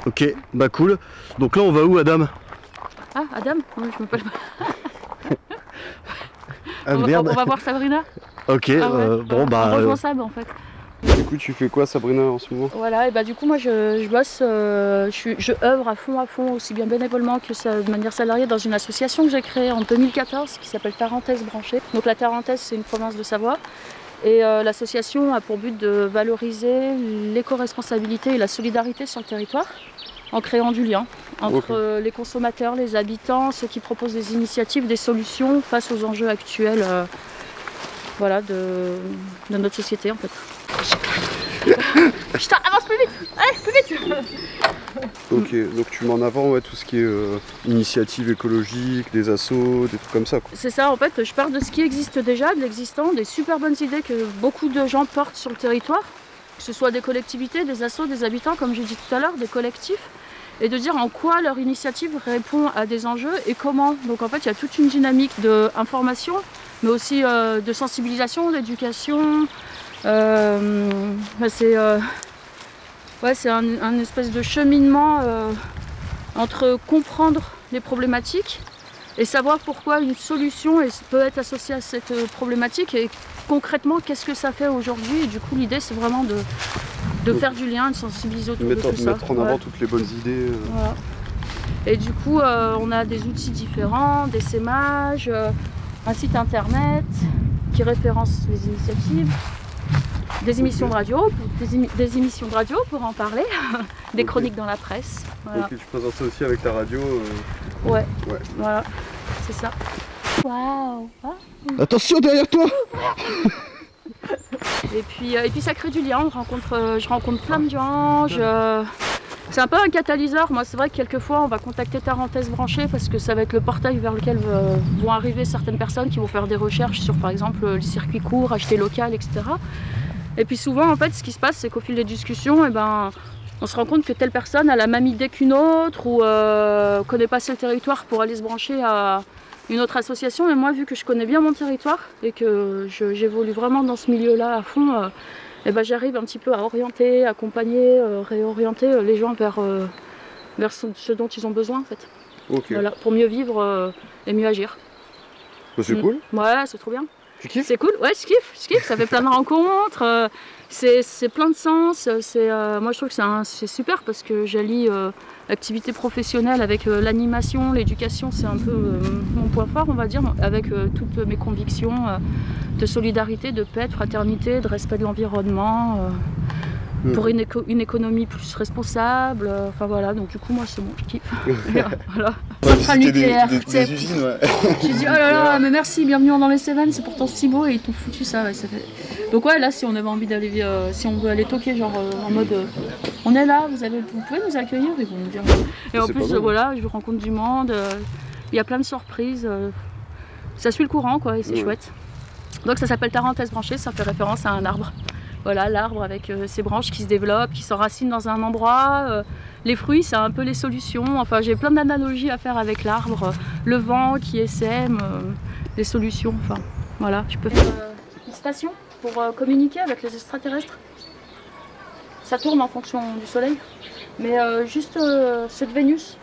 Ok, bah cool. Donc là on va où Adam? Ah, Adam? Oui, je m'appelle pas. Ah merde. On va voir Sabrina. Ok, Ah ouais, bon bah... on rejoint Sab en fait. Du coup, tu fais quoi, Sabrina, en ce moment? Voilà, et bah du coup moi je bosse, je œuvre à fond, aussi bien bénévolement que de manière salariée dans une association que j'ai créée en 2014 qui s'appelle Tarentaise Branchée. Donc la Tarentaise c'est une province de Savoie et l'association a pour but de valoriser l'éco-responsabilité et la solidarité sur le territoire en créant du lien entre les consommateurs, les habitants, ceux qui proposent des initiatives, des solutions face aux enjeux actuels voilà, de notre société en fait. Putain, avance plus vite! Allez, plus vite! Ok, donc tu mets en avant ouais, tout ce qui est initiative écologique, des assos, des trucs comme ça, quoi. C'est ça, en fait, je pars de ce qui existe déjà, de l'existant, des super bonnes idées que beaucoup de gens portent sur le territoire, que ce soit des collectivités, des assos, des habitants, comme j'ai dit tout à l'heure, des collectifs, et de dire en quoi leur initiative répond à des enjeux et comment. Donc en fait, il y a toute une dynamique d'information, mais aussi de sensibilisation, d'éducation. C'est un espèce de cheminement entre comprendre les problématiques et savoir pourquoi une solution peut être associée à cette problématique et concrètement qu'est-ce que ça fait aujourd'hui. Et du coup l'idée c'est vraiment de faire du lien, de sensibiliser autour de tout ça. Mettre en avant toutes les bonnes idées. Voilà. Et du coup on a des outils différents, des SEMAges, un site internet qui référence les initiatives. Des émissions de radio, des émissions de radio pour en parler, des chroniques dans la presse. Voilà. Ok, tu présentes ça aussi avec ta radio. Ouais, voilà, c'est ça. Waouh! Attention derrière toi! Et puis ça crée du lien, je rencontre plein de gens. C'est un peu un catalyseur. Moi, c'est vrai que quelquefois, on va contacter Tarentaise Branchée parce que ça va être le portail vers lequel vont arriver certaines personnes qui vont faire des recherches sur, par exemple, les circuits courts, acheter local, etc. Et puis souvent, en fait, ce qui se passe, c'est qu'au fil des discussions, on se rend compte que telle personne a la même idée qu'une autre ou connaît pas assez le territoire pour aller se brancher à une autre association. Et moi, vu que je connais bien mon territoire et que j'évolue vraiment dans ce milieu-là à fond, j'arrive un petit peu à orienter, accompagner, réorienter les gens vers ce dont ils ont besoin, en fait. Okay. Voilà, pour mieux vivre et mieux agir. Bah, c'est cool. Ouais, c'est trop bien. Tu kiffes? C'est cool, ouais, je kiffe, ça fait plein de rencontres, c'est plein de sens, moi je trouve que c'est super parce que j'allie l'activité professionnelle avec l'animation, l'éducation, c'est un peu mon point fort on va dire, avec toutes mes convictions de solidarité, de paix, de fraternité, de respect de l'environnement, pour une économie plus responsable, enfin voilà, donc du coup moi c'est bon, je kiffe. Voilà. Centrale nucléaire, des usines, ouais. J'ai dit oh là là, mais merci, bienvenue dans les Cévennes, c'est pourtant si beau et ils t'ont foutu ça, ouais, ça fait... Donc ouais, là si on avait envie d'aller, si on veut aller toquer genre en mode on est là, vous pouvez nous accueillir, ils vont nous dire. Et en plus voilà, je rencontre du monde, il y a plein de surprises, ça suit le courant quoi et c'est chouette. Donc ça s'appelle Tarentaise Branchée, ça fait référence à un arbre. Voilà, l'arbre avec ses branches qui se développent, qui s'enracinent dans un endroit. Les fruits, c'est un peu les solutions. Enfin, j'ai plein d'analogies à faire avec l'arbre. Le vent qui essaime, les solutions. Enfin, voilà, je peux faire une station pour communiquer avec les extraterrestres. Ça tourne en fonction du soleil. Mais juste, c'est de Vénus.